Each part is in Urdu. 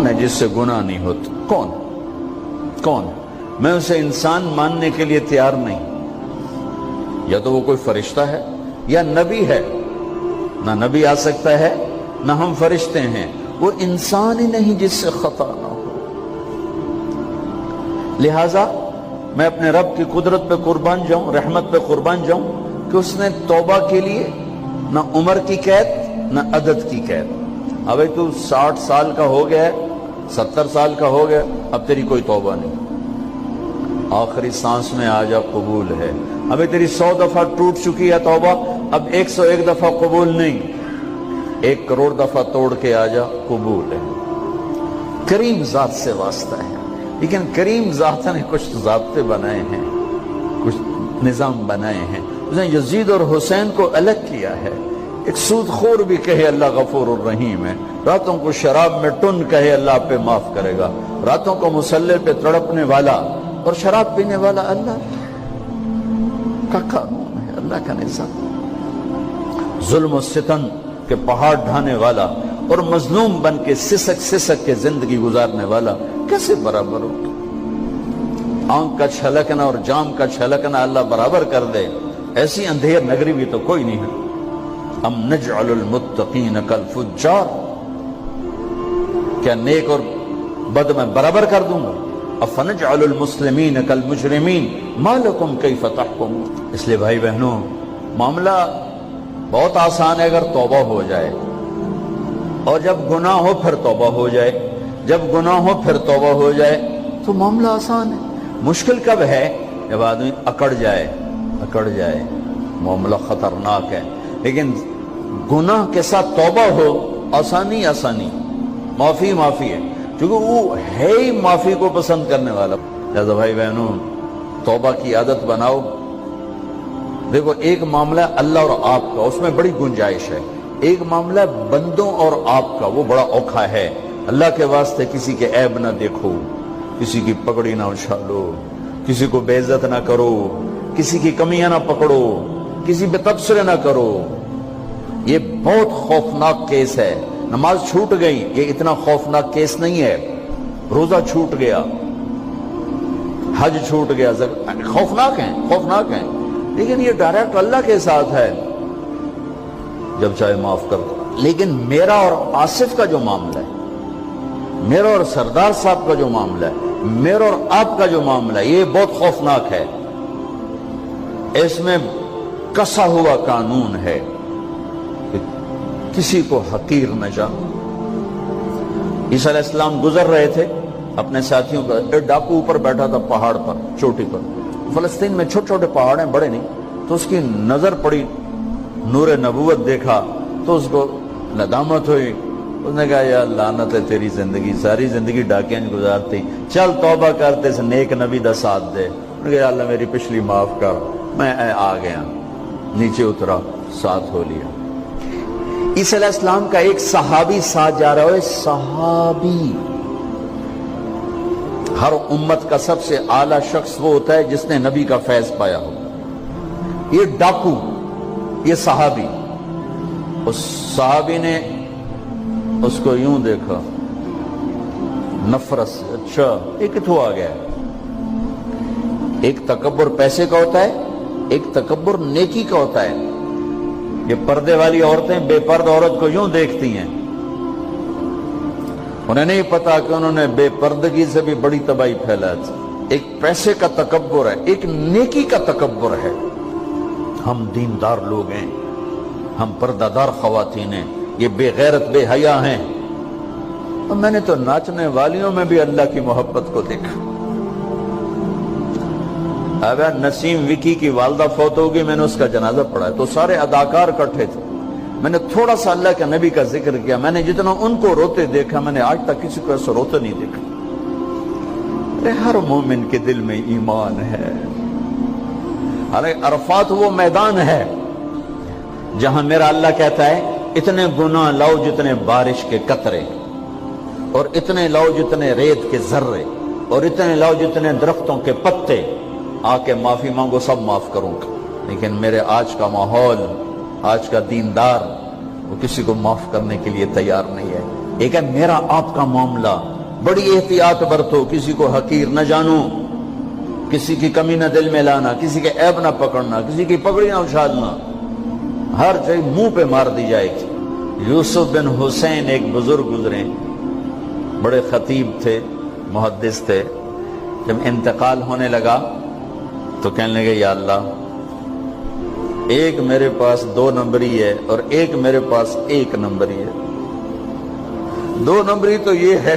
کون ہے جس سے گناہ نہیں ہوتا؟ کون کون؟ میں اسے انسان ماننے کے لیے تیار نہیں. یا تو وہ کوئی فرشتہ ہے یا نبی ہے. نہ نبی آ سکتا ہے نہ ہم فرشتے ہیں. وہ انسان ہی نہیں جس سے خطا نہ ہو. لہذا میں اپنے رب کی قدرت پہ قربان جاؤں, رحمت پہ قربان جاؤں کہ اس نے توبہ کے لیے نہ عمر کی قید نہ عدد کی قید. اب تو 60 سال کا ہو گیا ہے, 70 سال کا ہو گیا, اب تیری کوئی توبہ نہیں, آخری سانس میں آ جا قبول ہے. ابھی تیری 100 دفعہ ٹوٹ چکی ہے توبہ, اب 101 دفعہ قبول نہیں, 1 کروڑ دفعہ توڑ کے آ جا قبول ہے. کریم ذات سے واسطہ ہے. لیکن کریم ذات نے کچھ ضابطے بنائے ہیں, کچھ نظام بنائے ہیں. اس نے یزید اور حسین کو الگ کیا ہے. ایک سود خور بھی کہے اللہ غفور الرحیم ہے, راتوں کو شراب میں ٹن کہے اللہ آپ پہ معاف کرے گا, راتوں کو مسلح پہ تڑپنے والا اور شراب پینے والا اللہ کا قانون ہے, اللہ کا نظام. ظلم و ستم کے پہاڑ ڈھانے والا اور مظلوم بن کے سسک سسک کے زندگی گزارنے والا کیسے برابر ہو؟ آنکھ کا چھلکنا اور جام کا چھلکنا اللہ برابر کر دے, ایسی اندھیر نگری بھی تو کوئی نہیں ہے. ام نجعل المتقین کالفجار, کیا نیک اور بد میں برابر کر دوں گا؟ افنجعل المسلمین کالمجرمین ما لکم کیف تحکمون. اس لیے بھائی بہنوں, معاملہ بہت آسان ہے اگر توبہ ہو جائے, اور جب گناہ ہو پھر توبہ ہو جائے, جب گناہ ہو پھر توبہ ہو جائے تو معاملہ آسان ہے. مشکل کب ہے؟ جب آدمی اکڑ جائے, معاملہ خطرناک ہے. لیکن گناہ کے ساتھ توبہ ہو, آسانی, معافی ہے, کیونکہ وہ ہے ہی معافی کو پسند کرنے والا. لہذا بھائی بہنوں, توبہ کی عادت بناؤ. دیکھو, ایک معاملہ اللہ اور آپ کا, اس میں بڑی گنجائش ہے. ایک معاملہ بندوں اور آپ کا, وہ بڑا اوکھا ہے. اللہ کے واسطے کسی کے عیب نہ دیکھو, کسی کی پگڑی نہ اچھالو, کسی کو بے عزت نہ کرو, کسی کی کمیاں نہ پکڑو, کسی پہ تبصرے نہ کرو. یہ بہت خوفناک کیس ہے. نماز چھوٹ گئی, یہ اتنا خوفناک کیس نہیں ہے. روزہ چھوٹ گیا, حج چھوٹ گیا, خوفناک ہیں, لیکن یہ ڈائریکٹ اللہ کے ساتھ ہے, جب چاہے معاف کر دو. لیکن میرا اور آصف کا جو معاملہ ہے, میرا اور سردار صاحب کا جو معاملہ ہے, میرا اور آپ کا جو معاملہ ہے, یہ بہت خوفناک ہے. اس میں کسا ہوا قانون ہے کہ کسی کو حقیر نہ جانو. عیسیٰ علیہ السلام گزر رہے تھے اپنے ساتھیوں کا, ایک ڈاکو اوپر بیٹھا تھا پہاڑ پر, چوٹی پر. فلسطین میں چھوٹے چھوٹے پہاڑ ہیں, بڑے نہیں. تو اس کی نظر پڑی, نور نبوت دیکھا تو اس کو ندامت ہوئی. اس نے کہا یا لعنت ہے تیری زندگی, ساری زندگی ڈاکیاں گزارتی, چل توبہ کرتے سے نیک نبی دا ساتھ دے. انہوں نے کہا یا اللہ میری پچھلی معاف کر, میں آ گیا, نیچے اترا, ساتھ ہو لیا. عیسیٰ علیہ السلام کا ایک صحابی ساتھ جا رہا ہے. صحابی, ہر امت کا سب سے اعلیٰ شخص وہ ہوتا ہے جس نے نبی کا فیض پایا ہو. یہ ڈاکو, یہ صحابی. اس صحابی نے اس کو یوں دیکھا نفرت سے, اچھا یہ کتوں آ گیا ہے. ایک تکبر پیسے کا ہوتا ہے, ایک تکبر نیکی کا ہوتا ہے. یہ پردے والی عورتیں بے پرد عورت کو یوں دیکھتی ہیں, انہیں نہیں پتا کہ انہوں نے بے پردگی سے بھی بڑی تباہی پھیلا تھی. ایک پیسے کا تکبر ہے, ایک نیکی کا تکبر ہے. ہم دیندار لوگ ہیں, ہم پردہ دار خواتین ہیں, یہ بے غیرت بے حیا ہیں. اور میں نے تو ناچنے والیوں میں بھی اللہ کی محبت کو دیکھا. اب نسیم وکی کی والدہ فوت ہوگی, میں نے اس کا جنازہ پڑھا ہے, تو سارے اداکار اکٹھے تھے. میں نے تھوڑا سا اللہ کے نبی کا ذکر کیا. میں نے جتنا ان کو روتے دیکھا, میں نے آج تک کسی کو ایسا روتے نہیں دیکھا. ہر مومن کے دل میں ایمان ہے. عرفات وہ میدان ہے جہاں میرا اللہ کہتا ہے اتنے گناہ لاؤ جتنے بارش کے قطرے, اور اتنے لاؤ جتنے ریت کے ذرے, اور اتنے لاؤ جتنے درختوں کے پتے, آ کے معافی مانگو, سب معاف کروں گا. لیکن میرے آج کا ماحول, آج کا دیندار, وہ کسی کو معاف کرنے کے لیے تیار نہیں ہے. ایک ہے میرا آپ کا معاملہ, بڑی احتیاط برتو، کسی کو حقیر نہ جانو، کسی کی کمی نہ دل میں لانا، کسی کے عیب نہ پکڑنا، کسی کی پگڑی نہ اچھالنا، ہر چیز منہ پہ مار دی جائے گی۔ یوسف بن حسین ایک بزرگ گزرے، بڑے خطیب تھے، محدث تھے۔ جب انتقال ہونے لگا تو کہنے لگے یا اللہ، ایک میرے پاس 2 نمبری ہے اور ایک میرے پاس 1 نمبری ہے۔ 2 نمبری تو یہ ہے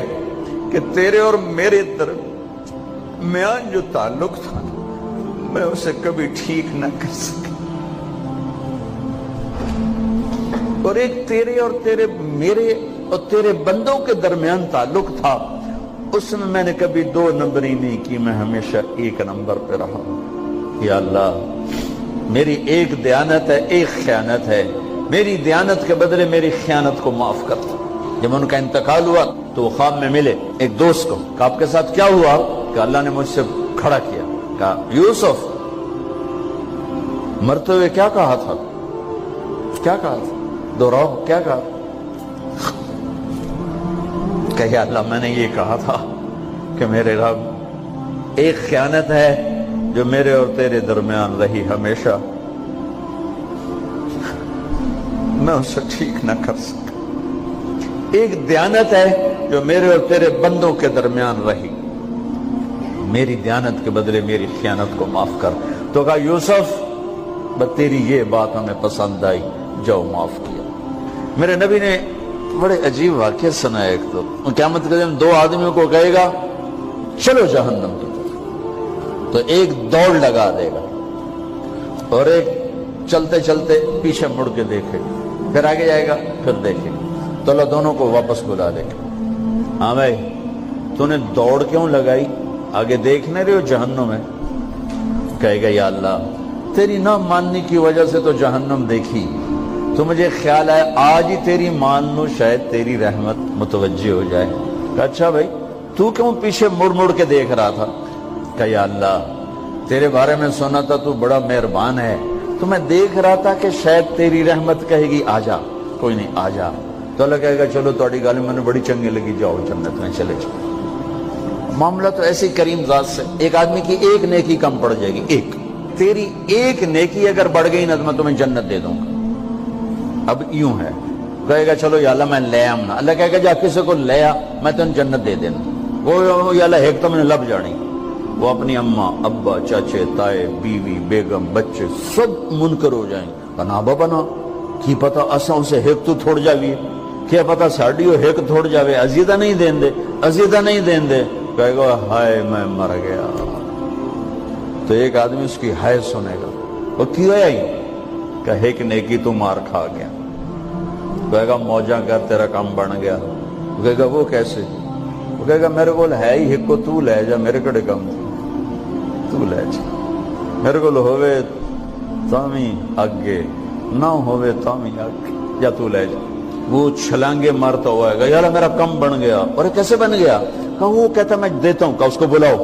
کہ تیرے اور میرے درمیان جو تعلق تھا میں اسے کبھی ٹھیک نہ کر سکا، اور ایک تیرے اور میرے اور تیرے بندوں کے درمیان تعلق تھا، اس میں نے کبھی 2 نمبری نہیں کی، میں ہمیشہ 1 نمبر پہ رہا۔ یا اللہ، میری ایک دیانت ہے، ایک خیانت ہے، میری دیانت کے بدلے میری خیانت کو معاف کر۔ جب ان کا انتقال ہوا تو وہ خواب میں ملے ایک دوست کو، کہ آپ کے ساتھ کیا ہوا؟ کہ اللہ نے مجھ سے کھڑا کیا، کہا یوسف مرتے ہوئے کیا کہا تھا؟ کیا کہا تھا؟ دوہراؤ، کیا کہا؟ کہ یا اللہ، میں نے یہ کہا تھا کہ میرے رب، ایک خیانت ہے جو میرے اور تیرے درمیان رہی ہمیشہ، میں اسے ٹھیک نہ کر سکا۔ ایک دیانت ہے جو میرے اور تیرے بندوں کے درمیان رہی، میری دیانت کے بدلے میری خیانت کو معاف کر۔ تو کہا یوسف، بس تیری یہ بات ہمیں پسند آئی، جو معاف کیا۔ میرے نبی نے بڑے عجیب واقعہ سنایا۔ ایک تو قیامت کے دن 2 آدمیوں کو کہے گا چلو جہنم کی طرف، تو ایک دوڑ لگا دے گا اور ایک چلتے چلتے پیچھے مڑ کے دیکھے گا، پھر آگے جائے گا، پھر دیکھے گا، تو اللہ دونوں کو واپس بلا دے گا۔ ہاں بھائی، تو نے دوڑ کیوں لگائی؟ آگے دیکھ نہیں رہے ہو جہنم ہے؟ کہے گا یا اللہ، تیری نہ ماننے کی وجہ سے تو جہنم دیکھی، تو مجھے خیال آیا آج ہی تیری مان لوں، شاید تیری رحمت متوجہ ہو جائے۔ کہا اچھا بھائی، تو کیوں پیچھے مڑ مڑ کے دیکھ رہا تھا؟ کہا یا اللہ، تیرے بارے میں سنا تھا تو بڑا مہربان ہے، تو میں دیکھ رہا تھا کہ شاید تیری رحمت کہے گی آ جا۔ کوئی نہیں، آ جا۔ تو اللہ کہے گا چلو تھوڑی گل میں نے بڑی چنگی لگی، جاؤ جنت میں چلے جاؤ۔ معاملہ تو ایسی کریم ذات سے، ایک آدمی کی ایک نیکی کم پڑ جائے گی، ایک تیری ایک نیکی اگر بڑھ گئی نا تو میں تمہیں جنت دے دوں گا۔ اب یوں ہے، کہے گا چلو یا اللہ میں لے آم نا، اللہ کہے گا جا کسی کو لے آ، میں تمہیں جنت دے دینا۔ وہ یا اللہ ایک تو میں نے لب جانی، وہ اپنی اماں، ابا، چاچے، تائے، بیوی، بیگم، بچے سب منکر ہو جائیں گے۔ بنا بنا کی پتا اساں اسے ایک تو تھوڑ جاوی، کیا پتا ساڑی ہو ایک تھوڑ جاوے، عزیدہ نہیں دین دے، عزیدہ نہیں دین دے۔ کہے گا ہائے میں مر گیا۔ تو ایک آدمی اس کی ہائے سنے گا، وہ کیوں ہے ہی؟ کہے ایک نیکی تو مار کھا گیا۔ کہے گا موجہ کر، تیرا کام بن گیا۔ کہے گا وہ کیسے؟ وہ کہے گا میرے کو ہے ہی ایک کو، تو لے جا، میرے کڑے کام تو لے جا، میرے کو ہوئے تامی آگے، نہ ہوئے تامی آگے، یا تو لے جا۔ وہ چھلانگے مارتا ہوا ہے گا، یار میرا کم بن گیا۔ اور کیسے بن گیا؟ کہ وہ کہتا میں دیتا ہوں، کہ اس کو بلاؤ،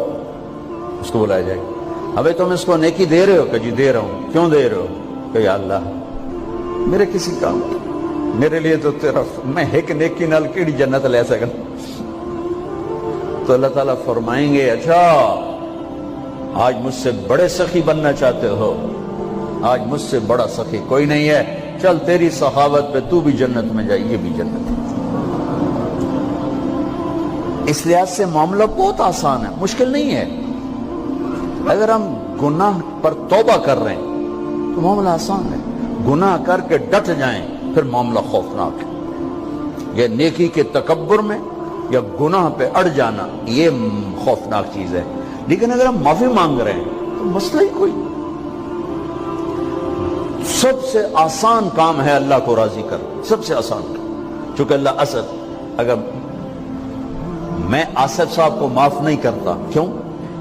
اس کو بلایا جائے گا۔ ابھی تم اس کو نیکی دے رہے ہو؟ کہ جی دے رہا ہوں۔ کیوں دے رہے ہو؟ کہ یا اللہ میرے کسی کام، میرے لیے تو تیرا، میں ایک نیکی نال کیڑی جنت لے سکا۔ تو اللہ تعالیٰ فرمائیں گے اچھا آج مجھ سے بڑے سخی بننا چاہتے ہو؟ آج مجھ سے بڑا سخی کوئی نہیں ہے، چل تیری سخاوت پہ تو بھی جنت میں جائے، یہ بھی جنت ہے۔ اس لحاظ سے معاملہ بہت آسان ہے، مشکل نہیں ہے۔ اگر ہم گناہ پر توبہ کر رہے ہیں تو معاملہ آسان ہے، گناہ کر کے ڈٹ جائیں پھر معاملہ خوفناک ہے۔ یہ نیکی کے تکبر میں یا گناہ پہ اڑ جانا یہ خوفناک چیز ہے۔ لیکن اگر ہم معافی مانگ رہے ہیں تو مسئلہ ہی کوئی، سب سے آسان کام ہے اللہ کو راضی کر، سب سے آسان کام۔ چونکہ اللہ اسد، اگر میں آصف صاحب کو معاف نہیں کرتا، کیوں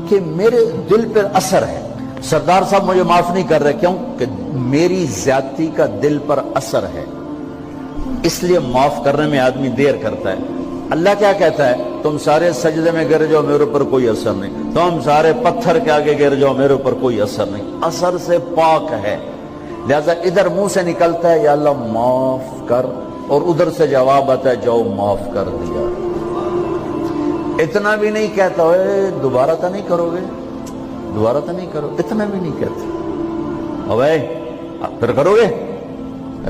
کہ میرے دل پر اثر ہے، سردار صاحب مجھے معاف نہیں کر رہے، کیوں کہ میری زیادتی کا دل پر اثر ہے، اس لیے معاف کرنے میں آدمی دیر کرتا ہے۔ اللہ کیا کہتا ہے؟ تم سارے سجدے میں گر جاؤ، میرے اوپر کوئی اثر نہیں، تم سارے پتھر کے آگے گر جاؤ، میرے اوپر کوئی اثر نہیں، اثر سے پاک ہے۔ لہذا ادھر منہ سے نکلتا ہے یا اللہ معاف کر، اور ادھر سے جواب آتا ہے جاؤ معاف کر دیا۔ اتنا بھی نہیں کہتا ہوئے دوبارہ تو نہیں کرو گے، دوبارہ تو نہیں کرو، اتنا بھی نہیں کہتا اوے پھر کرو گے،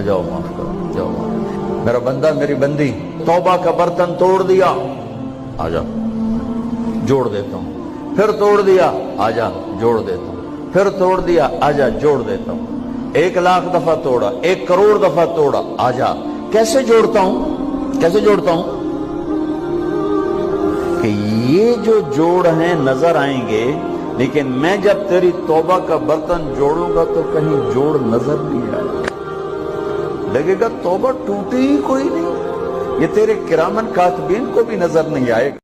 جاؤ معاف کرو، جاؤ معاف، میرا بندہ میری بندی توبہ کا برتن توڑ دیا، آ جا جوڑ دیتا ہوں، پھر توڑ دیا، آ جا جوڑ دیتا ہوں، پھر توڑ دیا، آ جا جوڑ دیتا ہوں، 1,00,000 دفعہ توڑا، 1 کروڑ دفعہ توڑا، آ جا، کیسے جوڑتا ہوں، کیسے جوڑتا ہوں؟ کہ یہ جو جوڑ ہیں نظر آئیں گے، لیکن میں جب تیری توبہ کا برتن جوڑوں گا تو کہیں جوڑ نظر نہیں آئے گا، لگے گا توبہ ٹوٹی ہی کوئی نہیں، یہ تیرے کرامن کاتبین کو بھی نظر نہیں آئے گا۔